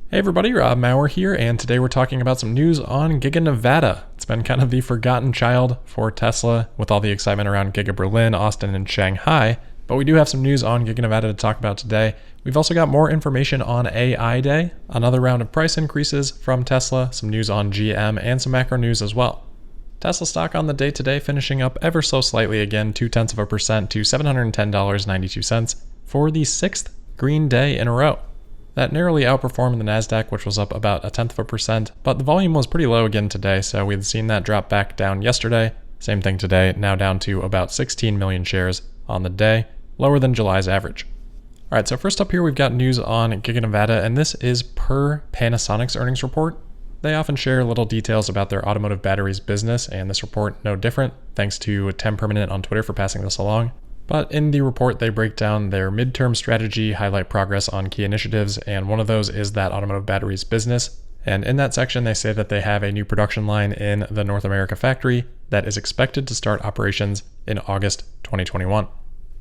Hey everybody, Rob Maurer here, and today we're talking about some news on Giga Nevada. It's been kind of the forgotten child for Tesla with all the excitement around Giga Berlin, Austin, and Shanghai, but we do have some news on Giga Nevada to talk about today. We've also got more information on AI Day, another round of price increases from Tesla, some news on GM, and some macro news as well. Tesla stock on the day today finishing up ever so slightly again, 0.2% to $710.92 for the sixth green day in a row. That narrowly outperformed the Nasdaq, which was up about 0.1%, but the volume was pretty low again today, so we had seen that drop back down yesterday. Same thing today, now down to about 16 million shares on the day, lower than July's average. Alright, so first up here we've got news on Giga Nevada, and this is per Panasonic's earnings report. They often share little details about their automotive batteries business, and this report no different, thanks to Tem Permanent on Twitter for passing this along. But in the report, they break down their midterm strategy, highlight progress on key initiatives, and one of those is that automotive batteries business. And in that section, they say that they have a new production line in the North America factory that is expected to start operations in August 2021.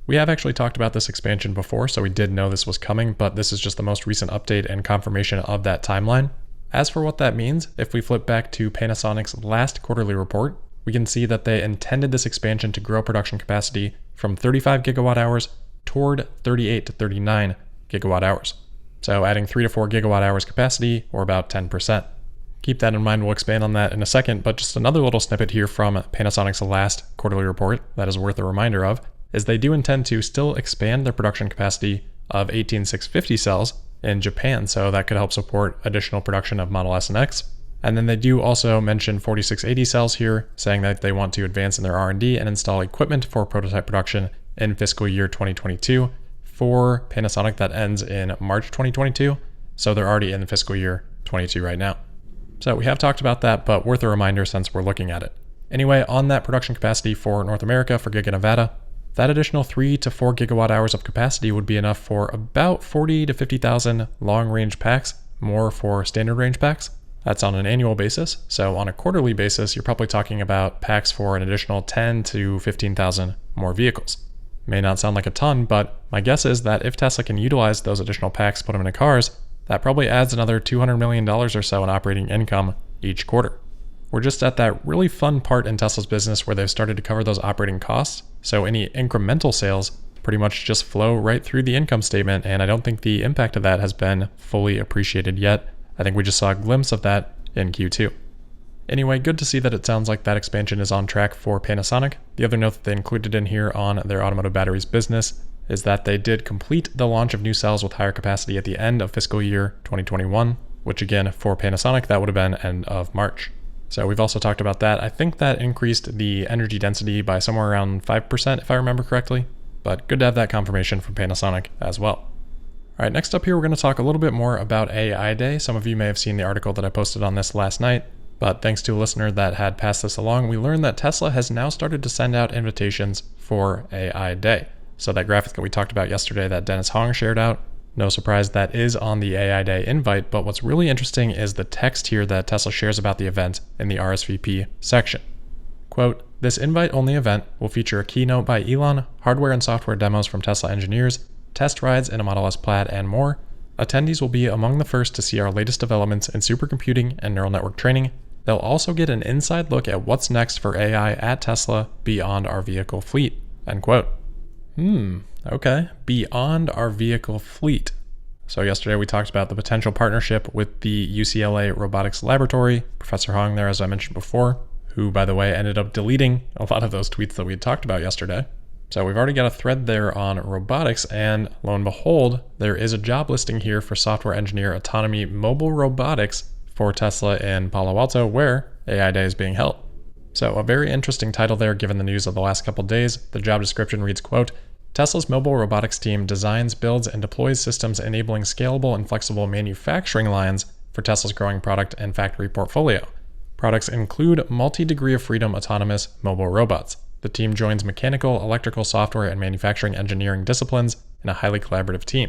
We have actually talked about this expansion before, so we did know this was coming, but this is just the most recent update and confirmation of that timeline. As for what that means, if we flip back to Panasonic's last quarterly report, we can see that they intended this expansion to grow production capacity from 35 gigawatt hours toward 38 to 39 gigawatt hours. So adding 3 to 4 gigawatt hours capacity, or about 10%. Keep that in mind, we'll expand on that in a second, but just another little snippet here from Panasonic's last quarterly report that is worth a reminder of, is they do intend to still expand their production capacity of 18650 cells in Japan, so that could help support additional production of Model S and X. And then they do also mention 4680 cells here, saying that they want to advance in their R&D and install equipment for prototype production in fiscal year 2022 for Panasonic that ends in March 2022. So they're already in fiscal year 22 right now. So we have talked about that, but worth a reminder since we're looking at it. Anyway, on that production capacity for North America for Giga Nevada, that additional 3 to 4 gigawatt hours of capacity would be enough for about 40 to 50,000 long-range packs, more for standard range packs. That's on an annual basis, so on a quarterly basis, you're probably talking about packs for an additional 10 to 15,000 more vehicles. May not sound like a ton, but my guess is that if Tesla can utilize those additional packs, put them into cars, that probably adds another $200 million or so in operating income each quarter. We're just at that really fun part in Tesla's business where they've started to cover those operating costs, so any incremental sales pretty much just flow right through the income statement, and I don't think the impact of that has been fully appreciated yet. I think we just saw a glimpse of that in Q2. Anyway, good to see that it sounds like that expansion is on track for Panasonic. The other note that they included in here on their automotive batteries business is that they did complete the launch of new cells with higher capacity at the end of fiscal year 2021, which again, for Panasonic, that would have been end of March. So we've also talked about that. I think that increased the energy density by somewhere around 5%, if I remember correctly, but good to have that confirmation from Panasonic as well. All right, next up here, we're going to talk a little bit more about AI Day. Some of you may have seen the article that I posted on this last night, but thanks to a listener that had passed this along, we learned that Tesla has now started to send out invitations for AI Day. So that graphic that we talked about yesterday that Dennis Hong shared out, no surprise that is on the AI Day invite, but what's really interesting is the text here that Tesla shares about the event in the RSVP section. Quote, "This invite-only event will feature a keynote by Elon, hardware and software demos from Tesla engineers, test rides in a Model S Plaid, and more. Attendees will be among the first to see our latest developments in supercomputing and neural network training. They'll also get an inside look at what's next for AI at Tesla beyond our vehicle fleet." End quote. Okay. Beyond our vehicle fleet. So yesterday we talked about the potential partnership with the UCLA Robotics Laboratory, Professor Hong there, as I mentioned before, who, by the way, ended up deleting a lot of those tweets that we had talked about yesterday. So we've already got a thread there on robotics, and lo and behold, there is a job listing here for software engineer autonomy mobile robotics for Tesla in Palo Alto, where AI Day is being held. So a very interesting title there given the news of the last couple days. The job description reads, quote, "Tesla's mobile robotics team designs, builds, and deploys systems enabling scalable and flexible manufacturing lines for Tesla's growing product and factory portfolio. Products include multi-degree of freedom autonomous mobile robots. The team joins mechanical, electrical, software, and manufacturing engineering disciplines in a highly collaborative team.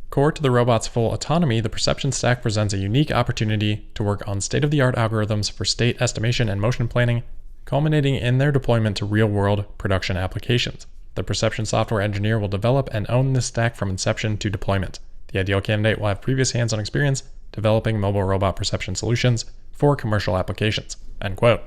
Core to the robot's full autonomy, the perception stack presents a unique opportunity to work on state-of-the-art algorithms for state estimation and motion planning, culminating in their deployment to real-world production applications. The perception software engineer will develop and own this stack from inception to deployment. The ideal candidate will have previous hands-on experience developing mobile robot perception solutions for commercial applications, end quote.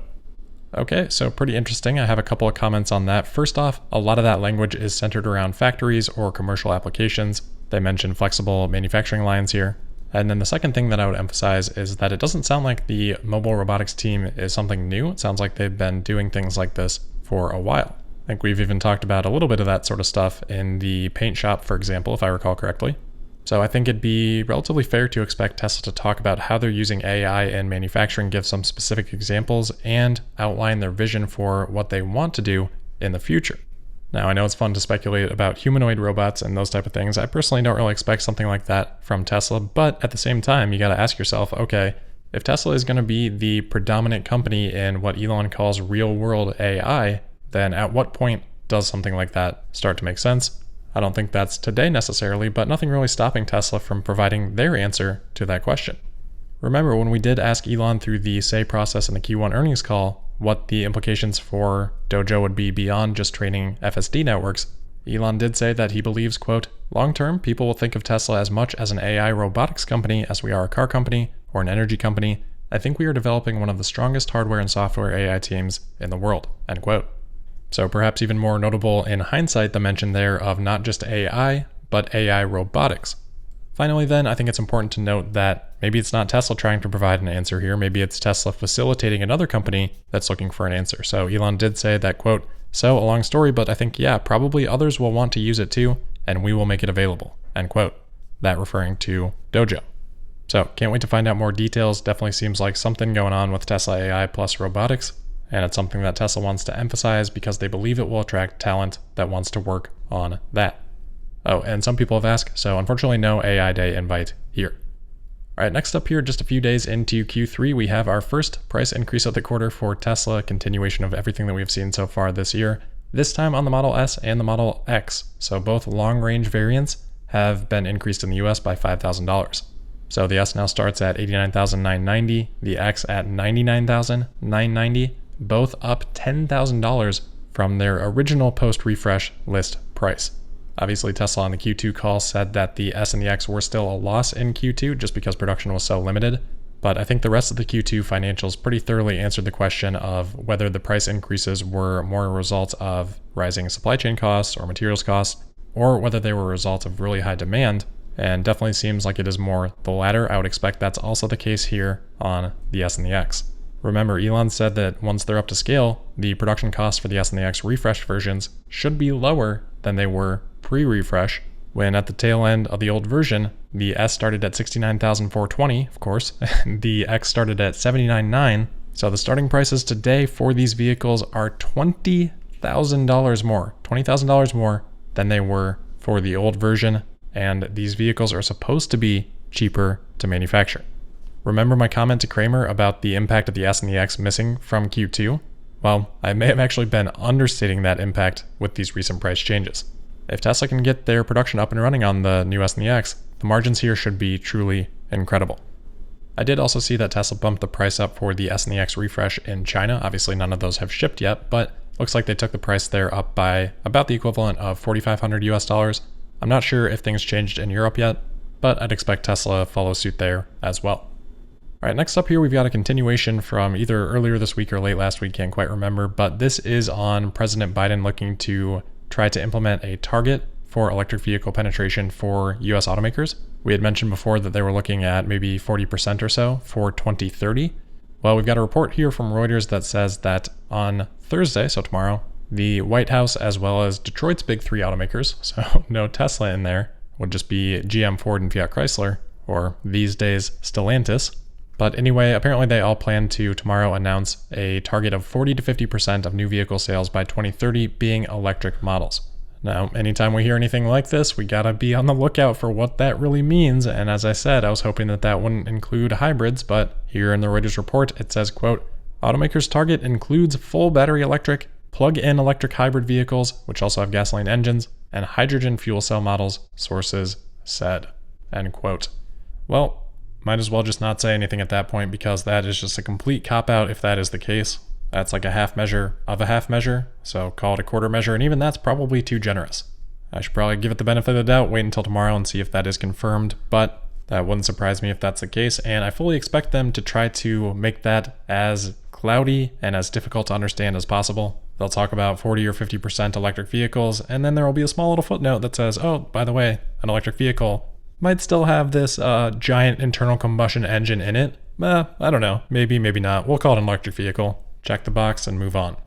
Okay, so pretty interesting. I have a couple of comments on that. First off, a lot of that language is centered around factories or commercial applications. They mention flexible manufacturing lines here. And then the second thing that I would emphasize is that it doesn't sound like the mobile robotics team is something new. It sounds like they've been doing things like this for a while. I think we've even talked about a little bit of that sort of stuff in the paint shop, for example, if I recall correctly. So I think it'd be relatively fair to expect Tesla to talk about how they're using AI in manufacturing, give some specific examples, and outline their vision for what they want to do in the future. Now, I know it's fun to speculate about humanoid robots and those type of things. I personally don't really expect something like that from Tesla, but at the same time, you got to ask yourself, okay, if Tesla is going to be the predominant company in what Elon calls real-world AI, then at what point does something like that start to make sense? I don't think that's today necessarily, but nothing really stopping Tesla from providing their answer to that question. Remember when we did ask Elon through the Say process in the Q1 earnings call what the implications for Dojo would be beyond just training FSD networks, Elon did say that he believes, quote, long-term, people will think of Tesla as much as an AI robotics company as we are a car company or an energy company. I think we are developing one of the strongest hardware and software AI teams in the world, end quote. So perhaps even more notable in hindsight, the mention there of not just AI, but AI robotics. Finally then, I think it's important to note that maybe it's not Tesla trying to provide an answer here, maybe it's Tesla facilitating another company that's looking for an answer. So Elon did say that, quote, so a long story, but I think, yeah, probably others will want to use it too, and we will make it available, end quote. That referring to Dojo. So can't wait to find out more details. Definitely seems like something going on with Tesla AI plus robotics. And it's something that Tesla wants to emphasize because they believe it will attract talent that wants to work on that. Oh, and some people have asked, so unfortunately no AI Day invite here. All right, next up here, just a few days into Q3, we have our first price increase of the quarter for Tesla, continuation of everything that we've seen so far this year, this time on the Model S and the Model X. So both long-range variants have been increased in the US by $5,000. So the S now starts at $89,990, the X at $99,990, both up $10,000 from their original post-refresh list price. Obviously, Tesla on the Q2 call said that the S and the X were still a loss in Q2 just because production was so limited, but I think the rest of the Q2 financials pretty thoroughly answered the question of whether the price increases were more a result of rising supply chain costs or materials costs, or whether they were a result of really high demand, and definitely seems like it is more the latter. I would expect that's also the case here on the S and the X. Remember, Elon said that once they're up to scale, the production costs for the S and the X refresh versions should be lower than they were pre-refresh, when at the tail end of the old version, the S started at $69,420, of course, and the X started at $79,900. So the starting prices today for these vehicles are $20,000 more, $20,000 more than they were for the old version, and these vehicles are supposed to be cheaper to manufacture. Remember my comment to Kramer about the impact of the S and the X missing from Q2? Well, I may have actually been understating that impact with these recent price changes. If Tesla can get their production up and running on the new S and the X, the margins here should be truly incredible. I did also see that Tesla bumped the price up for the S and the X refresh in China. Obviously none of those have shipped yet, but looks like they took the price there up by about the equivalent of $4,500 US. I'm not sure if things changed in Europe yet, but I'd expect Tesla to follow suit there as well. All right, next up here, we've got a continuation from either earlier this week or late last week, can't quite remember, but this is on President Biden looking to try to implement a target for electric vehicle penetration for US automakers. We had mentioned before that they were looking at maybe 40% or so for 2030. Well, we've got a report here from Reuters that says that on Thursday, so tomorrow, the White House as well as Detroit's big three automakers, so no Tesla in there, would just be GM, Ford, and Fiat Chrysler, or these days Stellantis. But anyway, apparently they all plan to tomorrow announce a target of 40 to 50% of new vehicle sales by 2030 being electric models. Now, anytime we hear anything like this, we gotta be on the lookout for what that really means. And as I said, I was hoping that that wouldn't include hybrids, but here in the Reuters report, it says, quote, automakers' target includes full battery electric, plug-in electric hybrid vehicles, which also have gasoline engines, and hydrogen fuel cell models, sources said, end quote. Well, might as well just not say anything at that point because that is just a complete cop-out if that is the case. That's like a half measure of a half measure, so call it a quarter measure, and even that's probably too generous. I should probably give it the benefit of the doubt, wait until tomorrow and see if that is confirmed, but That wouldn't surprise me if that's the case, and I fully expect them to try to make that as cloudy and as difficult to understand as possible. They'll talk about 40 or 50% electric vehicles, and then there will be a small little footnote that says, oh, by the way, an electric vehicle might still have this giant internal combustion engine in it. I don't know. Maybe, maybe not. We'll call it an electric vehicle. Check the box and move on.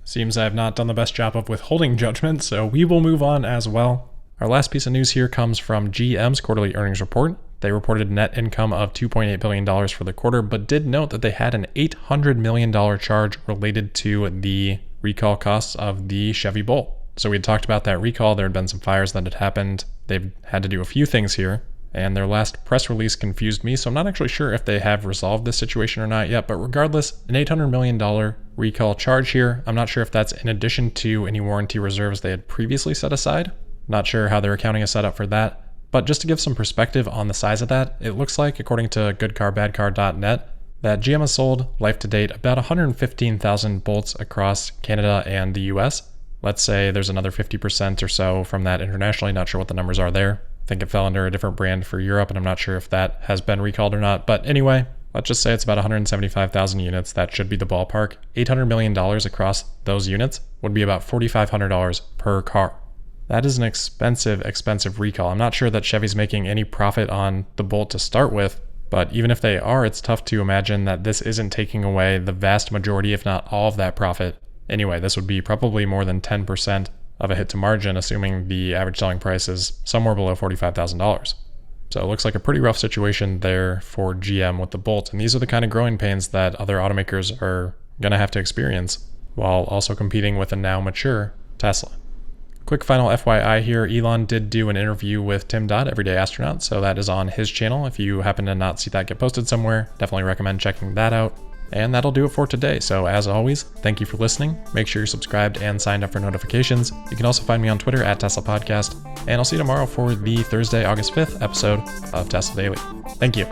Seems I have not done the best job of withholding judgment, so we will move on as well. Our last piece of news here comes from GM's quarterly earnings report. They reported net income of $2.8 billion for the quarter, but did note that they had an $800 million charge related to the recall costs of the Chevy Bolt. So we had talked about that recall. There had been some fires that had happened. They've had to do a few things here, and their last press release confused me, so I'm not actually sure if they have resolved this situation or not yet, but regardless, an $800 million recall charge here. I'm not sure if that's in addition to any warranty reserves they had previously set aside. Not sure how their accounting is set up for that. But just to give some perspective on the size of that, it looks like, according to goodcarbadcar.net, that GM has sold, life to date, about 115,000 Bolts across Canada and the US. Let's say there's another 50% or so from that internationally. Not sure what the numbers are there. I think it fell under a different brand for Europe, and I'm not sure if that has been recalled or not. But anyway, let's just say it's about 175,000 units. That should be the ballpark. $800 million across those units would be about $4,500 per car. That is an expensive recall. I'm not sure that Chevy's making any profit on the Bolt to start with, but even if they are, it's tough to imagine that this isn't taking away the vast majority, if not all of that profit. Anyway, this would be probably more than 10% of a hit to margin, assuming the average selling price is somewhere below $45,000. So it looks like a pretty rough situation there for GM with the Bolt, and these are the kind of growing pains that other automakers are going to have to experience while also competing with a now mature Tesla. Quick final FYI here, Elon did do an interview with Tim Dodd, Everyday Astronaut, so that is on his channel. If you happen to not see that get posted somewhere, definitely recommend checking that out. And that'll do it for today. So as always, thank you for listening. Make sure you're subscribed and signed up for notifications. You can also find me on Twitter at Tesla Podcast, and I'll see you tomorrow for the Thursday, August 5th episode of Tesla Daily. Thank you.